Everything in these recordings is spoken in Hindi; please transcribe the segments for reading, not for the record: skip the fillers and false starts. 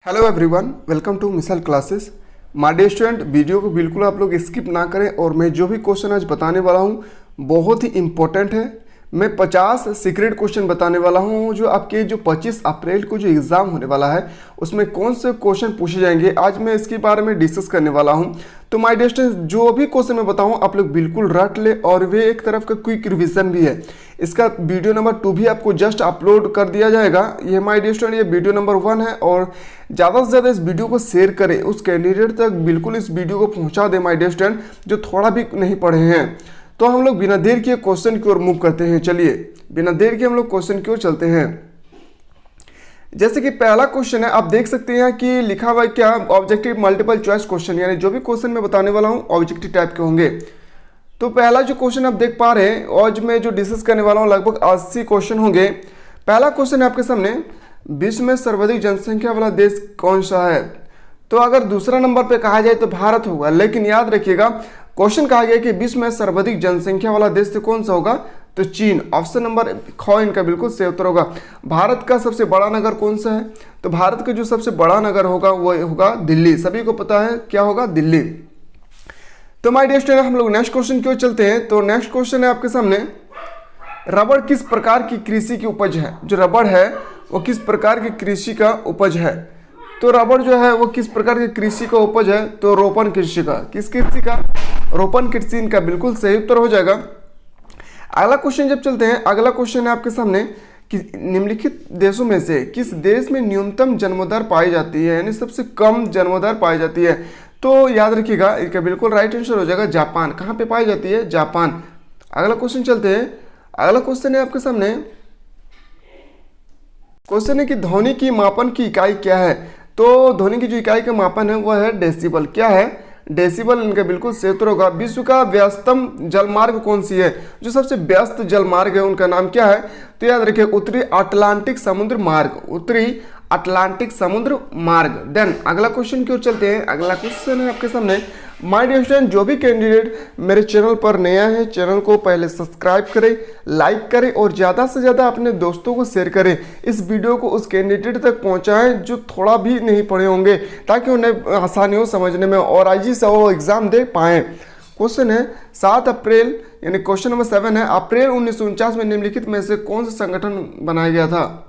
Hello everyone, welcome to Misaal classes. My dear student, video को बिल्कुल आप लोग स्किप ना करें और मैं जो भी क्वेश्चन आज बताने वाला हूँ बहुत ही इम्पोर्टेंट है। मैं 50 सीक्रेट क्वेश्चन बताने वाला हूँ जो आपके जो 25 अप्रैल को जो एग्ज़ाम होने वाला है उसमें कौन से क्वेश्चन पूछे जाएंगे, आज मैं इसके बारे में डिस्कस करने वाला हूँ। तो माय डियर स्टूडेंट, जो भी क्वेश्चन मैं बताऊँ आप लोग बिल्कुल रट ले और वे एक तरफ का क्विक रिवीजन भी है। इसका वीडियो नंबर 2 भी आपको जस्ट अपलोड कर दिया जाएगा। ये माय डियर स्टूडेंट, ये वीडियो नंबर 1 है और ज़्यादा से ज़्यादा इस वीडियो को शेयर करें, उस कैंडिडेट तक बिल्कुल इस वीडियो को पहुंचा दें माय डियर स्टूडेंट जो थोड़ा भी नहीं पढ़े हैं। तो हम लोग बिना देर किए क्वेश्चन की ओर मूव करते हैं। चलिए बिना देर के हम लोग क्वेश्चन की ओर चलते हैं। जैसे कि पहला क्वेश्चन है, आप देख सकते हैं कि लिखा हुआ है क्या, ऑब्जेक्टिव मल्टीपल चॉइस क्वेश्चन, यानी जो भी क्वेश्चन मैं बताने वाला हूँ ऑब्जेक्टिव टाइप के होंगे। तो पहला जो क्वेश्चन आप देख पा रहे हैं, आज मैं जो डिस्कस करने वाला हूँ लगभग 80 क्वेश्चन होंगे। पहला क्वेश्चन है आपके सामने, विश्व में सर्वाधिक जनसंख्या वाला देश कौन सा है? तो अगर दूसरा नंबर पे कहा जाए तो भारत होगा, लेकिन याद रखिएगा क्वेश्चन कहा गया कि विश्व में सर्वाधिक जनसंख्या वाला देश तो कौन सा होगा? तो चीन। ऑप्शन नंबर ख इनका बिल्कुल सही उत्तर होगा। भारत का सबसे बड़ा नगर कौन सा है? तो भारत का जो सबसे बड़ा नगर होगा वो होगा दिल्ली। सभी को पता है क्या होगा? दिल्ली। तो माय डियर स्टूडेंट, हम लोग नेक्स्ट क्वेश्चन की ओर चलते हैं। तो नेक्स्ट क्वेश्चन है आपके सामने, रबड़ किस प्रकार की कृषि की उपज है? जो रबड़ है वो किस प्रकार की कृषि का उपज है? तो रबड़ जो है वो किस प्रकार की कृषि का उपज है? तो रोपण कृषि का। किस कृषि का? रोपण कृषि इनका बिल्कुल सही उत्तर हो जाएगा। अगला क्वेश्चन जब चलते हैं, अगला क्वेश्चन है आपके सामने कि निम्नलिखित देशों में से किस देश में न्यूनतम जन्मदर पाई जाती है, यानी सबसे कम जन्मदर पाई जाती है? तो याद रखिएगा इसका बिल्कुल राइट आंसर हो जाएगा जापान। कहाँ पे पाई जाती है? जापान। अगला क्वेश्चन चलते हैं। अगला क्वेश्चन है आपके सामने, क्वेश्चन है कि ध्वनि की मापन की इकाई क्या है? तो ध्वनि की जो इकाई का मापन है वह है डेसिबल। क्या है? डेसिबल इनका बिल्कुल सही उत्तर होगा। विश्व का व्यस्तम जलमार्ग कौन सी है? जो सबसे व्यस्त जलमार्ग है उनका नाम क्या है? तो याद रखिए उत्तरी अटलांटिक समुद्र मार्ग। उत्तरी अटलांटिक समुद्र मार्ग। देन अगला क्वेश्चन की ओर चलते हैं। अगला क्वेश्चन है आपके सामने, माय डियर स्टूडेंट, जो भी कैंडिडेट मेरे चैनल पर नया है चैनल को पहले सब्सक्राइब करें, लाइक करें और ज़्यादा से ज़्यादा अपने दोस्तों को शेयर करें। इस वीडियो को उस कैंडिडेट तक पहुंचाएं जो थोड़ा भी नहीं पढ़े होंगे, ताकि उन्हें आसानी हो समझने में और आईजी से वो एग्ज़ाम दे पाएँ। क्वेश्चन है 7 अप्रैल, यानी क्वेश्चन नंबर 7 है, अप्रैल 1949 में निम्नलिखित में से कौन सा संगठन बनाया गया था?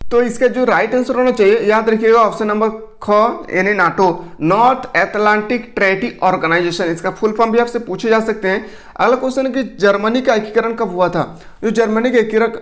तो इसका जो राइट आंसर होना चाहिए, याद रखिएगा ऑप्शन नंबर ख, यानी NATO, North Atlantic Treaty Organization. इसका फुल फॉर्म भी आपसे पूछे जा सकते हैं। अगला क्वेश्चन है कि जर्मनी का एकीकरण कब हुआ था? जो जर्मनी का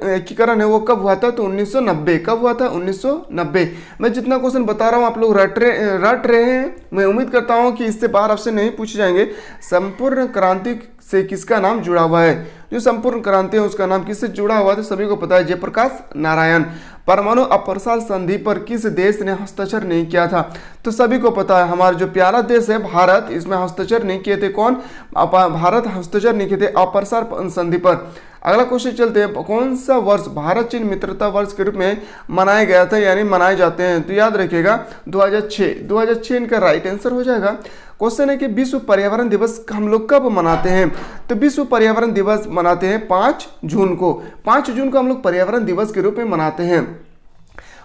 एकीकरण है वो कब हुआ था? तो 1990। कब हुआ था? 1990। मैं जितना क्वेश्चन बता रहा हूँ आप लोग रट रहे हैं। मैं उम्मीद करता हूँ कि इससे बाहर आपसे नहीं पूछे जाएंगे। संपूर्ण क्रांति से किसका नाम जुड़ा हुआ है? जो संपूर्ण क्रांति है उसका नाम किससे जुड़ा हुआ है? तो सभी को पता है, जयप्रकाश नारायण। परमाणु अप्रसार संधि पर किस देश ने हस्ताक्षर नहीं किया था? तो सभी को पता है, हमारा जो प्यारा देश है भारत, इसमें हस्ताक्षर नहीं किए थे। कौन? भारत हस्ताक्षर नहीं किए थे अप्रसार संधि पर। अगला क्वेश्चन चलते हैं, कौन सा वर्ष भारत चीन मित्रता वर्ष के रूप में मनाया गया था, यानी मनाए जाते हैं? तो याद रखिएगा 2006 इनका राइट आंसर हो जाएगा। क्वेश्चन है कि विश्व पर्यावरण दिवस हम लोग कब मनाते हैं? तो विश्व पर्यावरण दिवस मनाते हैं 5 जून को। 5 जून को हम लोग पर्यावरण दिवस के रूप में मनाते हैं।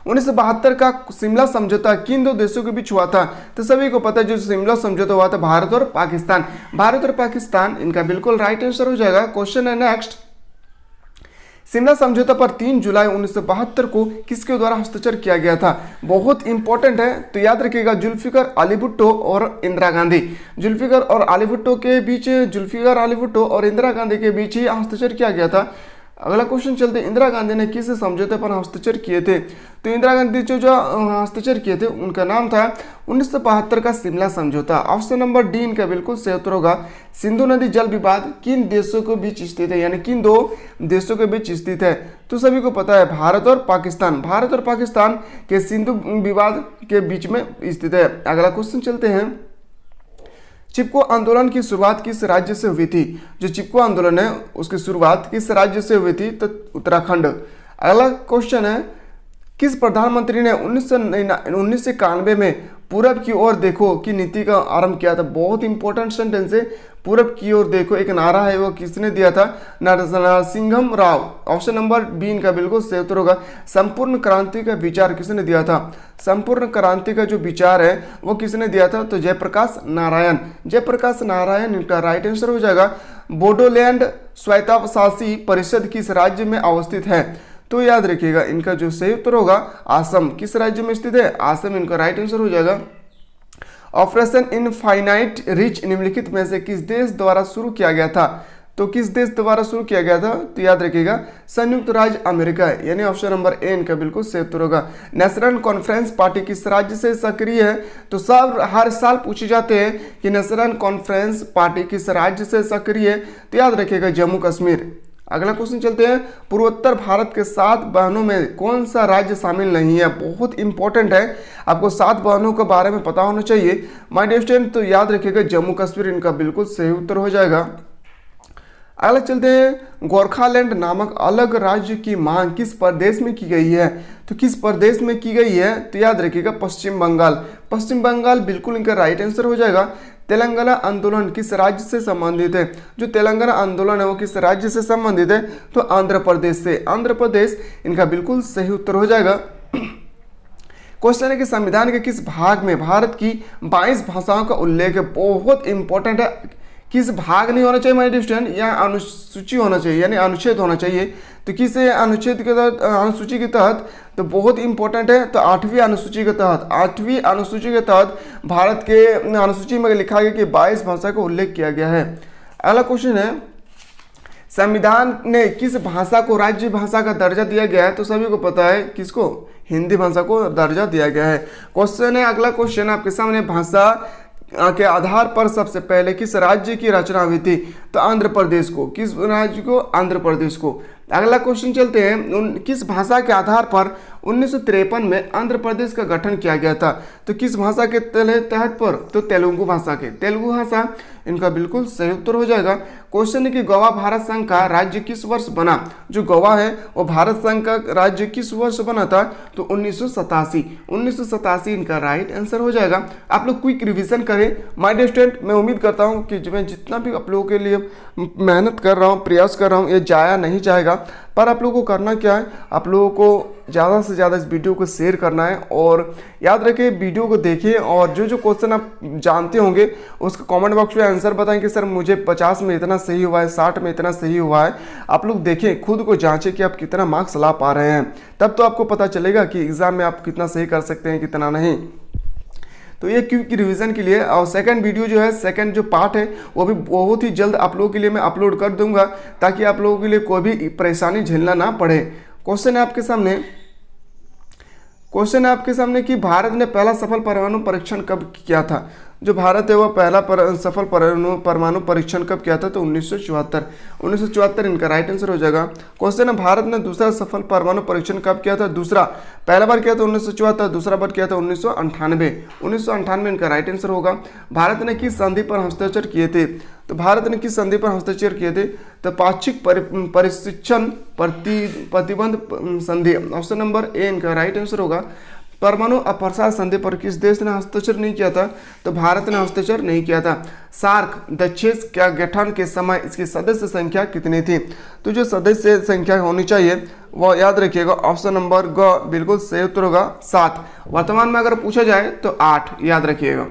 1972 का शिमला समझौता किन 2 देशों के बीच हुआ था? तो सभी को पता है जो शिमला समझौता हुआ था भारत और पाकिस्तान। भारत और पाकिस्तान इनका बिल्कुल राइट आंसर हो जाएगा। क्वेश्चन है नेक्स्ट, शिमला समझौता पर 3 जुलाई 1972 को किसके द्वारा हस्ताक्षर किया गया था? बहुत इंपॉर्टेंट है, तो याद रखिएगा जुल्फिकार अली भुट्टो और इंदिरा गांधी। जुल्फिकार और अली भुट्टो के बीच, जुल्फिकार अली भुट्टो और इंदिरा गांधी के बीच ही हस्ताक्षर किया गया था। अगला क्वेश्चन चलते, इंदिरा गांधी ने किस समझौते पर हस्ताक्षर किए थे? तो इंदिरा गांधी जो हस्ताक्षर किए थे उनका नाम था 1972 का शिमला समझौता। ऑप्शन नंबर डी इनका बिल्कुल सही उत्तर होगा। सिंधु नदी जल विवाद किन देशों के बीच स्थित है, यानी किन 2 देशों के बीच स्थित है? तो सभी को पता है भारत और पाकिस्तान। भारत और पाकिस्तान के सिंधु विवाद के बीच में स्थित है। अगला क्वेश्चन चलते हैं, चिपको आंदोलन की शुरुआत किस राज्य से हुई थी? जो चिपको आंदोलन है उसकी शुरुआत किस राज्य से हुई थी? तो उत्तराखंड। अगला क्वेश्चन है, किस प्रधानमंत्री ने 1991 में पूरब की ओर देखो की नीति का आरंभ किया था। बहुत इंपॉर्टेंट सेंटेंस है। पूरब की ओर देखो एक नारा है, वो किसने दिया था? Narasimham Rao. Option number B इनका बिल्कुल सही उत्तर होगा। संपूर्ण क्रांति का विचार किसने दिया था? संपूर्ण क्रांति का जो विचार है वो किसने दिया था? तो जयप्रकाश नारायण। जयप्रकाश नारायण इनका राइट आंसर हो जाएगा। बोडोलैंड स्वायत्तशासी परिषद किस राज्य में अवस्थित है? तो याद रखिएगा इनका जो सही उत्तर होगा असम। किस राज्य में स्थित है? असम इनका राइट आंसर हो जाएगा। ऑपरेशन इनफाइनाइट रिच निम्नलिखित में से किस देश द्वारा शुरू किया गया था? तो किस देश द्वारा शुरू किया गया था? तो याद रखिएगा संयुक्त राज्य अमेरिका, यानी ऑप्शन नंबर ए इनका बिल्कुल सही उत्तर होगा। नेशनल कॉन्फ्रेंस पार्टी किस राज्य से सक्रिय है? तो सब हर साल पूछे जाते हैं कि नेशनल कॉन्फ्रेंस पार्टी किस राज्य से सक्रिय है? तो याद रखिएगा जम्मू कश्मीर। अगला क्वेश्चन चलते हैं। पूर्वोत्तर भारत के 7 बहनों में कौन सा राज्य शामिल नहीं है? बहुत इंपॉर्टेंट है, आपको 7 बहनों के बारे में पता होना चाहिए माय डियर स्टूडेंट। तो याद रखिएगा जम्मू कश्मीर इनका बिल्कुल सही उत्तर हो जाएगा। अगला चलते हैं। गोरखालैंड नामक अलग राज्य की मांग किस प्रदेश में की गई है? तो किस प्रदेश में की गई है? तो याद रखिएगा पश्चिम बंगाल। पश्चिम बंगाल बिल्कुल इनका राइट आंसर हो जाएगा। तेलंगाना आंदोलन किस राज्य से संबंधित है? जो तेलंगाना आंदोलन है वो किस राज्य से संबंधित है? तो आंध्र प्रदेश से। आंध्र प्रदेश इनका बिल्कुल सही उत्तर हो जाएगा। क्वेश्चन है कि संविधान के किस भाग में भारत की 22 भाषाओं का उल्लेख है? बहुत इंपॉर्टेंट है। किस भाग नहीं होना चाहिए माय डियर स्टूडेंट? या अनुसूची होना चाहिए, यानी अनुच्छेद होना चाहिए। तो किस अनुच्छेद के तहत, अनुसूची के तहत? तो बहुत इंपॉर्टेंट है। तो 8वीं अनुसूची के तहत, 8वीं अनुसूची के तहत भारत के अनुसूची में लिखा गया कि 22 भाषा का उल्लेख किया गया है। अगला क्वेश्चन है, संविधान ने किस भाषा को राज्य भाषा का दर्जा दिया गया है? तो सभी को पता है किसको? हिंदी भाषा को दर्जा दिया गया है। क्वेश्चन है, अगला क्वेश्चन आपके सामने, भाषा के आधार पर सबसे पहले किस राज्य की रचना हुई थी? तो आंध्र प्रदेश को। किस राज्य को? आंध्र प्रदेश को। अगला क्वेश्चन चलते हैं। किस भाषा के आधार पर 1953 में आंध्र प्रदेश का गठन किया गया था? तो किस भाषा के तहत पर? तो तेलुगु भाषा के। तेलुगु भाषा इनका बिल्कुल सही उत्तर हो जाएगा। क्वेश्चन है कि गोवा भारत संघ का राज्य किस वर्ष बना? जो गोवा है वो भारत संघ का राज्य किस वर्ष बना था? तो 1987। 1987 इनका राइट आंसर हो जाएगा। आप लोग क्विक रिवीजन करें माय डियर स्टूडेंट। मैं उम्मीद करता हूँ कि मैं जितना भी आप लोगों के लिए मेहनत कर रहा हूँ, प्रयास कर रहा हूँ, ये जाया नहीं जाएगा। पर आप लोगों को करना क्या है? आप लोगों को ज़्यादा से ज़्यादा इस वीडियो को शेयर करना है और याद रखें वीडियो को देखिए और जो जो क्वेश्चन आप जानते होंगे उसका कमेंट बॉक्स में आंसर बताएं कि सर मुझे 50 में इतना सही हुआ है, 60 में इतना सही हुआ है। आप लोग देखें, खुद को जांचें कि आप कितना मार्क्स ला पा रहे हैं, तब तो आपको पता चलेगा कि एग्ज़ाम में आप कितना सही कर सकते हैं, कितना नहीं। तो ये क्विक रिवीजन के लिए। और सेकंड वीडियो जो है, सेकंड जो पार्ट है वो भी बहुत ही जल्द आप लोगों के लिए मैं अपलोड कर दूंगा ताकि आप लोगों के लिए कोई भी परेशानी झेलना ना पड़े। क्वेश्चन है आपके सामने कि भारत ने पहला सफल परमाणु परीक्षण कब किया था? जो भारत है वो पहला सफल परमाणु परीक्षण कब किया था? तो 1974। 1974 इनका राइट आंसर हो जाएगा। क्वेश्चन है, भारत ने दूसरा सफल परमाणु परीक्षण कब किया था? दूसरा, पहला बार किया था 1974, दूसरा बार किया था 1998। 1998 इनका राइट आंसर होगा। भारत ने किस संधि पर हस्ताक्षर किए थे? तो भारत ने किस संधि पर हस्ताक्षर किए थे? तो पाक्षिक प्रशिक्षण प्रतिबंध संधि। ऑप्शन नंबर ए इनका राइट आंसर होगा। परमाणु अप्रसार संधि पर किस देश ने हस्ताक्षर नहीं किया था? तो भारत ने हस्ताक्षर नहीं किया था। सार्क दक्षेश का गठन के समय इसकी सदस्य संख्या कितनी थी? तो जो सदस्य संख्या होनी चाहिए वो याद रखिएगा, ऑप्शन नंबर ग बिल्कुल सही उत्तर होगा 7। वर्तमान में अगर पूछा जाए तो 8 याद रखिएगा।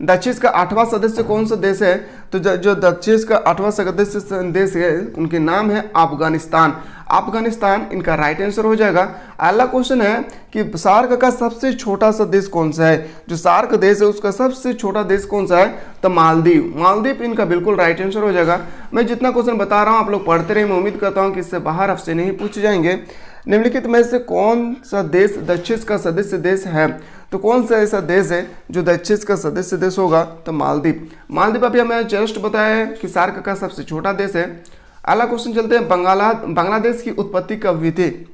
दक्षिण का 8वां सदस्य कौन सा देश है? तो जो दक्षिण का 8वां सदस्य देश है उनके नाम है अफगानिस्तान। अफगानिस्तान इनका राइट आंसर हो जाएगा। अगला क्वेश्चन है कि सार्क का सबसे छोटा सा देश कौन सा है? जो सार्क देश है उसका सबसे छोटा देश कौन सा है? तो मालदीव। मालदीव इनका बिल्कुल राइट आंसर हो जाएगा। मैं जितना क्वेश्चन बता रहा हूँ आप लोग पढ़ते रहे, मैं उम्मीद करता हूँ कि इससे बाहर आपसे नहीं पूछे जाएंगे। निम्नलिखित में से कौन सा देश दक्षिण का सदस्य देश है? तो कौन सा ऐसा देश है जो दक्षिण का सदस्य देश होगा? तो मालदीव। मालदीव अभी हमें जस्ट बताया है कि सार्क का सबसे छोटा देश है। अगला क्वेश्चन चलते हैं, बांग्लादेश की उत्पत्ति कब हुई थी?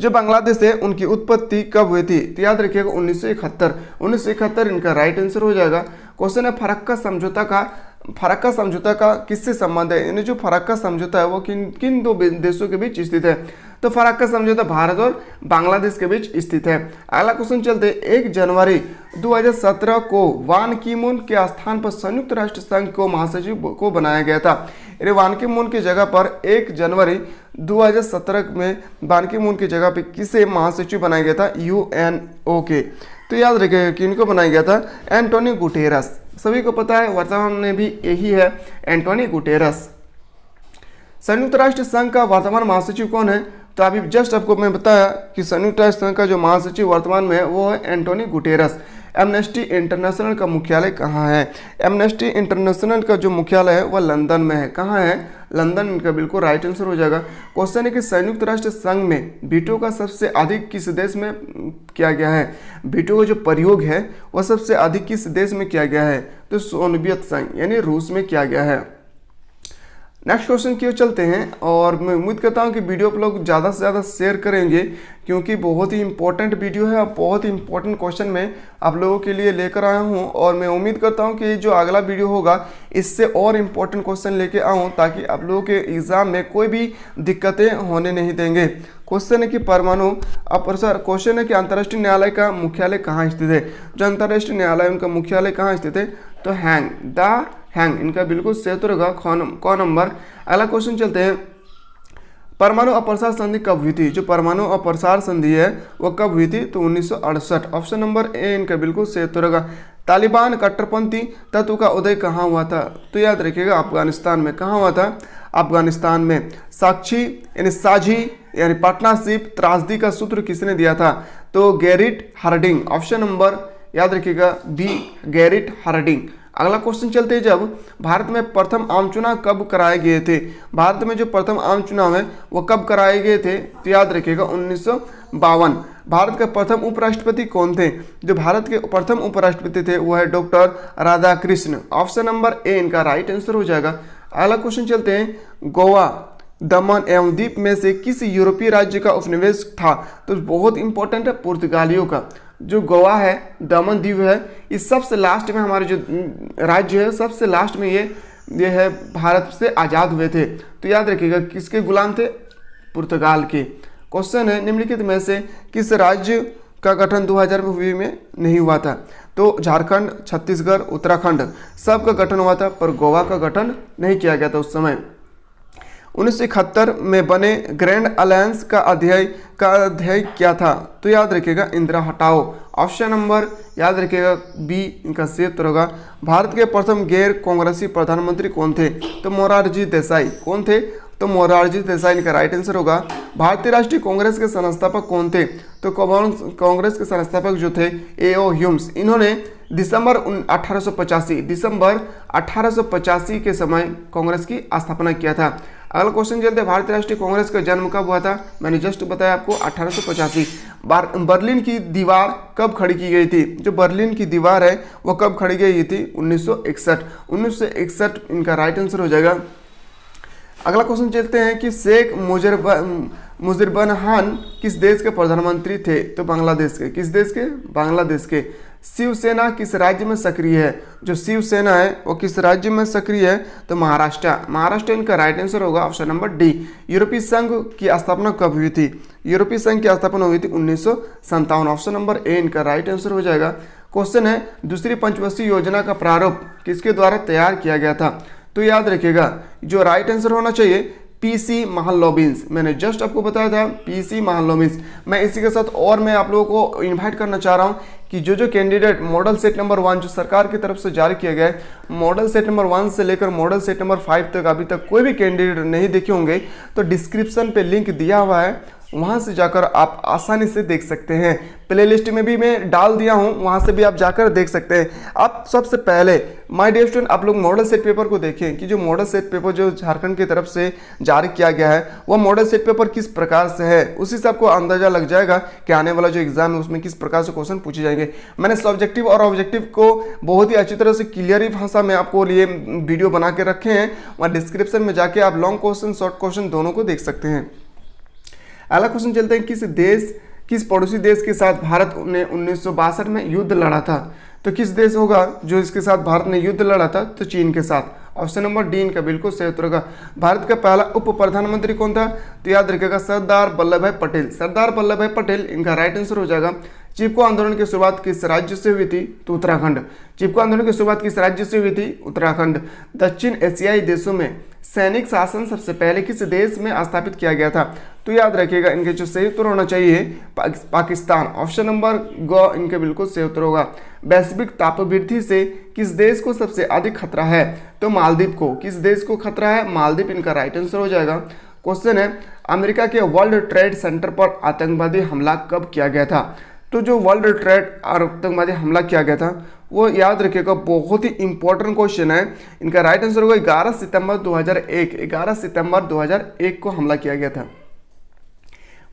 जो बांग्लादेश है उनकी उत्पत्ति कब हुई थी? तो याद रखिएगा 1971। 1971 इनका राइट आंसर हो जाएगा। क्वेश्चन है, फरक्का समझौता का किससे संबंध है? यानी जो फरक्का समझौता है वो किन दो देशों के बीच स्थित है? तो तो फराक्का समझौता भारत और बांग्लादेश के बीच स्थित है। अगला क्वेश्चन चलते 1 जनवरी 2017 को वान की मून के स्थान पर संयुक्त राष्ट्र संघ को महासचिव को बनाया गया था। वान की मून की जगह पर 1 जनवरी 2017 में बान की मून की जगह पे किसे महासचिव बनाया गया था? यूएनओ के। तो याद रखिएगा कि इनको बनाया गया था एंटोनियो गुटेरस। सभी को पता है वर्तमान में भी यही है, एंटोनियो गुटेरस। संयुक्त राष्ट्र संघ का वर्तमान महासचिव कौन है? तो अभी जस्ट आपको मैं बताया कि संयुक्त राष्ट्र संघ का जो महासचिव वर्तमान में है वो है एंटोनियो गुटेरस। एमनेस्टी इंटरनेशनल का मुख्यालय कहाँ है? एमनेस्टी इंटरनेशनल का जो मुख्यालय है वह लंदन में है। कहाँ है? लंदन। इनका बिल्कुल राइट आंसर हो जाएगा। क्वेश्चन है कि संयुक्त राष्ट्र संघ में वीटो का सबसे अधिक किस देश में किया गया है? वीटो का जो प्रयोग है वह सबसे अधिक किस देश में किया गया है? तो सोवियत संघ यानी रूस में किया गया है। नेक्स्ट क्वेश्चन की ओर चलते हैं और मैं उम्मीद करता हूं कि वीडियो आप लोग ज़्यादा से ज़्यादा शेयर करेंगे क्योंकि बहुत ही इंपॉर्टेंट वीडियो है और बहुत ही इंपॉर्टेंट क्वेश्चन मैं आप लोगों के लिए लेकर आया हूं और मैं उम्मीद करता हूं कि जो अगला वीडियो होगा इससे और इम्पोर्टेंट क्वेश्चन लेके आऊं ताकि आप लोगों के एग्जाम में कोई भी दिक्कतें होने नहीं देंगे। क्वेश्चन है कि परमाणु अपसार, क्वेश्चन है कि अंतर्राष्ट्रीय न्यायालय का मुख्यालय कहाँ स्थित है? जो अंतर्राष्ट्रीय न्यायालय उनका मुख्यालय कहाँ स्थित है? तो हैंग इनका बिल्कुल सही उत्तर होगा क नंबर। अगला क्वेश्चन चलते हैं, परमाणु अप्रसार संधि कब हुई थी? जो परमाणु अप्रसार संधि है वो कब हुई थी? तो 1968। ऑप्शन नंबर ए इनका बिल्कुल सही उत्तर होगा। तालिबान कट्टरपंथी तत्व का उदय कहाँ हुआ था? तो याद रखिएगा अफगानिस्तान में। कहाँ हुआ था? अफगानिस्तान में। साझी यानी पार्टनरशिप त्रासदी का सूत्र किसने दिया था? तो गेरिट हार्डिंग। ऑप्शन नंबर याद रखिएगा बी, गेरिट हार्डिंग। अगला क्वेश्चन चलते हैं, जब भारत में प्रथम आम चुनाव कब कराए गए थे? भारत में जो प्रथम आम चुनाव है वो कब कराए गए थे? तो याद रखिएगा 1952। भारत के प्रथम उपराष्ट्रपति कौन थे? जो भारत के प्रथम उपराष्ट्रपति थे वो है doctor Radhakrishna. Option number A इनका राइट आंसर हो जाएगा। अगला क्वेश्चन चलते हैं, गोवा, दमन एवं द्वीप में से किस यूरोपीय राज्य का उपनिवेश था? तो बहुत इंपॉर्टेंट है, पुर्तगालियों का। जो गोवा है, दमन द्वीप है, इस सबसे लास्ट में हमारे जो राज्य है सबसे लास्ट में ये है भारत से आज़ाद हुए थे। तो याद रखिएगा किसके गुलाम थे? पुर्तगाल के। क्वेश्चन है निम्नलिखित में से किस राज्य का गठन 2000 में नहीं हुआ था? तो झारखंड, छत्तीसगढ़, उत्तराखंड सब का गठन हुआ था पर गोवा का गठन नहीं किया गया था उस समय। 1971 में बने ग्रैंड अलायंस का अध्याय क्या था? तो याद रखिएगा इंदिरा हटाओ। ऑप्शन नंबर याद रखिएगा बी इनका सही उत्तर होगा। भारत के प्रथम गैर कांग्रेसी प्रधानमंत्री कौन थे? तो मोरारजी देसाई। कौन थे? तो मोरारजी देसाई इनका राइट आंसर होगा। भारतीय राष्ट्रीय कांग्रेस के संस्थापक कौन थे? तो कांग्रेस के संस्थापक जो थे A.O. ह्यूम्स। इन्होंने दिसंबर 1885 के समय कांग्रेस की स्थापना किया था। अगला क्वेश्चन चलते हैं, भारतीय राष्ट्रीय कांग्रेस का जन्म कब हुआ था? मैंने जस्ट बताया आपको 1885। बर्लिन की दीवार कब खड़ी की गई थी? जो बर्लिन की दीवार है वो कब खड़ी गई थी? 1961 इनका राइट आंसर हो जाएगा। अगला क्वेश्चन चलते हैं कि शेख मुजीबुर्रहमान किस देश के प्रधानमंत्री थे? तो बांग्लादेश के। किस देश के? बांग्लादेश के। शिवसेना किस राज्य में सक्रिय है? जो शिवसेना है वो किस राज्य में सक्रिय है? तो महाराष्ट्र इनका राइट आंसर होगा। Option number D. यूरोपीय संघ की स्थापना कब हुई थी? यूरोपीय संघ की स्थापना हुई थी 1957। ऑप्शन नंबर ए इनका राइट आंसर हो जाएगा। क्वेश्चन है, दूसरी पंचवर्षीय योजना का प्रारूप किसके द्वारा तैयार किया गया था? तो याद रखिएगा जो राइट आंसर होना चाहिए पीसी महालनोबिस। मैंने जस्ट आपको बताया था पीसी महालनोबिस। मैं इसी के साथ और मैं आप लोगों को इनवाइट करना चाह रहा हूं कि जो कैंडिडेट मॉडल सेट नंबर 1 जो सरकार की तरफ से जारी किया गया है, मॉडल सेट नंबर 1 से लेकर मॉडल सेट नंबर 5 तक अभी तक कोई भी कैंडिडेट नहीं देखे होंगे तो डिस्क्रिप्शन पे लिंक दिया हुआ है, वहां से जाकर आप आसानी से देख सकते हैं। प्लेलिस्ट में भी मैं डाल दिया हूं, वहां से भी आप जाकर देख सकते हैं। आप सबसे पहले माय डियर स्टूडेंट आप लोग मॉडल सेट पेपर को देखें कि जो मॉडल सेट पेपर जो झारखंड की तरफ से जारी किया गया है वह मॉडल सेट पेपर किस प्रकार से है, उसी से आपको अंदाजा लग जाएगा कि आने वाला जो एग्जाम है उसमें किस प्रकार से क्वेश्चन पूछे जाएंगे। मैंने सब्जेक्टिव और ऑब्जेक्टिव को बहुत ही अच्छी तरह से क्लियरली भाषा में आपको लिए वीडियो बना के रखे हैं, वहाँ डिस्क्रिप्शन में जाके आप लॉन्ग क्वेश्चन शॉर्ट क्वेश्चन दोनों को देख सकते हैं। अगला क्वेश्चन चलते हैं, किस पड़ोसी देश के साथ भारत ने 1962 में युद्ध लड़ा था? तो किस देश होगा जो इसके साथ भारत ने युद्ध लड़ा था? तो चीन के साथ। ऑप्शन नंबर डी इनका बिल्कुल सही उत्तर होगा। भारत का पहला उप प्रधानमंत्री कौन था? तो याद रखिएगा सरदार वल्लभ भाई पटेल। सरदार वल्लभ भाई पटेल इनका राइट आंसर हो जाएगा। चिपको आंदोलन की शुरुआत किस राज्य से हुई थी? तो उत्तराखंड। चिपको आंदोलन की शुरुआत किस राज्य से हुई थी? उत्तराखंड। दक्षिण एशियाई देशों में सैनिक शासन सबसे पहले किस देश में स्थापित किया गया था? तो याद रखिएगा इनके जो सही उत्तर होना चाहिए पाकिस्तान। ऑप्शन नंबर ग इनके बिल्कुल सही उत्तर होगा। वैश्विक तापवृद्धि से किस देश को सबसे अधिक खतरा है? तो मालदीव को। किस देश को खतरा है? मालदीव इनका राइट आंसर हो जाएगा। क्वेश्चन है अमेरिका के वर्ल्ड ट्रेड सेंटर पर आतंकवादी हमला कब किया गया था? तो जो वर्ल्ड ट्रेड आतंकवादी हमला किया गया था वो याद रखिएगा बहुत ही इंपॉर्टेंट क्वेश्चन है। इनका राइट आंसर होगा 11 सितंबर 2001। 11 सितंबर 2001 को हमला किया गया था।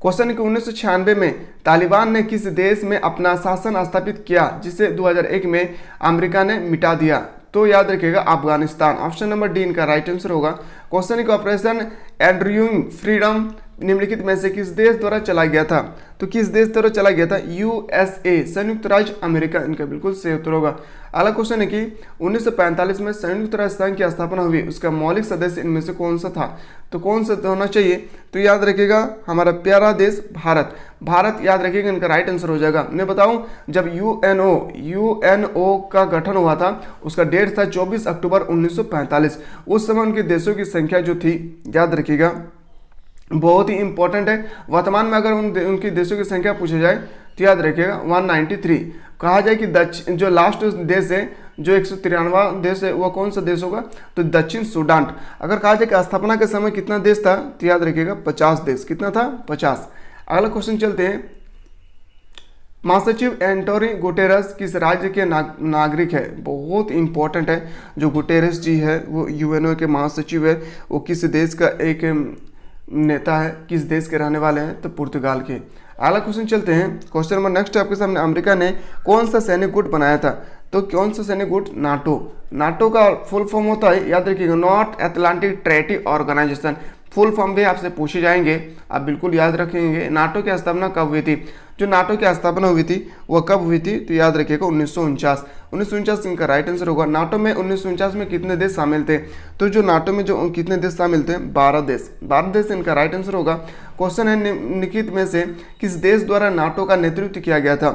क्वेश्चन है कि 1996 में तालिबान ने किस देश में अपना शासन स्थापित किया जिसे 2001 में अमेरिका ने मिटा दिया? तो याद रखिएगा अफगानिस्तान। ऑप्शन नंबर डी इनका राइट आंसर होगा। क्वेश्चन है कि ऑपरेशन एंड्रयूइंग फ्रीडम निम्नलिखित में से किस देश द्वारा चला गया था? तो किस देश द्वारा चला गया था? यूएसए, संयुक्त राज्य अमेरिका इनका बिल्कुल सही उत्तर होगा। अगला क्वेश्चन है कि 1945 में संयुक्त राष्ट्र संघ की स्थापना हुई, उसका मौलिक सदस्य इनमें से कौन सा था? तो कौन सा होना चाहिए? तो याद रखिएगा हमारा प्यारा देश भारत। भारत याद रखिएगा इनका राइट आंसर हो जाएगा। मैं बताऊं जब यूएनओ का गठन हुआ था उसका डेट था 24 अक्टूबर 1945। उस समय उनके देशों की संख्या जो थी याद रखिएगा बहुत ही इंपॉर्टेंट है। वर्तमान में अगर उनकी देशों की संख्या पूछी जाए तो याद रखिएगा 193। कहा जाए कि दक्षिण जो लास्ट देश है जो 193वां देश है वो कौन सा देश होगा? तो दक्षिण सूडान। अगर कहा जाए कि स्थापना के समय कितना देश था तो याद रखिएगा 50 देश। कितना था? 50। अगला क्वेश्चन चलते हैं। महासचिव एंटोनियो गुटेरेस किस राज्य के नागरिक है? बहुत इंपॉर्टेंट है। जो गुटेरेस जी है वो यूएनओ के महासचिव है। वो किस देश का एक नेता है? किस देश के रहने वाले हैं? तो पुर्तगाल के। अगला क्वेश्चन चलते हैं। क्वेश्चन नंबर नेक्स्ट आपके सामने। अमेरिका ने कौन सा सैनिक गुट बनाया था? तो कौन सा सैनिक गुट? नाटो। नाटो का फुल फॉर्म होता है याद रखिएगा North Atlantic Treaty Organization. Full form भी आपसे पूछे जाएंगे, आप बिल्कुल याद रखेंगे। नाटो की स्थापना कब हुई थी? जो नाटो की स्थापना हुई थी वह कब हुई थी? तो याद रखिएगा 1949। 1949 इनका राइट आंसर होगा। नाटो में 1949 में कितने देश शामिल थे? तो जो नाटो में जो कितने देश शामिल थे? 12 देश। 12 देश इनका राइट आंसर होगा। क्वेश्चन है निम्नलिखित में से किस देश द्वारा नाटो का नेतृत्व किया गया था?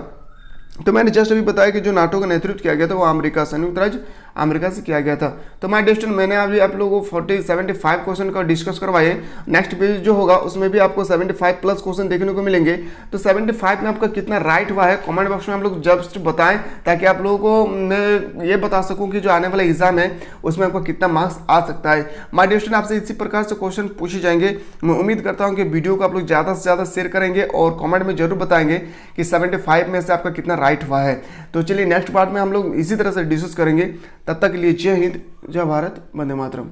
तो मैंने जस्ट अभी बताया कि जो नाटो का नेतृत्व किया गया था वो अमेरिका, संयुक्त राज्य अमेरिका से किया गया था। तो माय डियर स्टूडेंट मैंने अभी आप लोगों को 75 क्वेश्चन का डिस्कस करवाए। नेक्स्ट पेज जो होगा उसमें भी आपको 75 प्लस क्वेश्चन देखने को मिलेंगे। तो 75 में आपका कितना राइट हुआ है कमेंट बॉक्स में आप लोग जस्ट बताएं ताकि आप लोगों को मैं ये बता सकूं कि जो आने वाला एग्जाम है उसमें आपको कितना मार्क्स आ सकता है। माय डियर स्टूडेंट आपसे इसी प्रकार से क्वेश्चन पूछे जाएंगे। मैं उम्मीद करता हूँ कि वीडियो को आप लोग ज़्यादा से ज़्यादा शेयर करेंगे और कॉमेंट में जरूर बताएंगे कि 75 में से आपका कितना राइट हुआ है। तो चलिए नेक्स्ट पार्ट में हम लोग इसी तरह से डिस्कस करेंगे। तब तक के लिए जय हिंद, जय भारत, वंदे मातरम।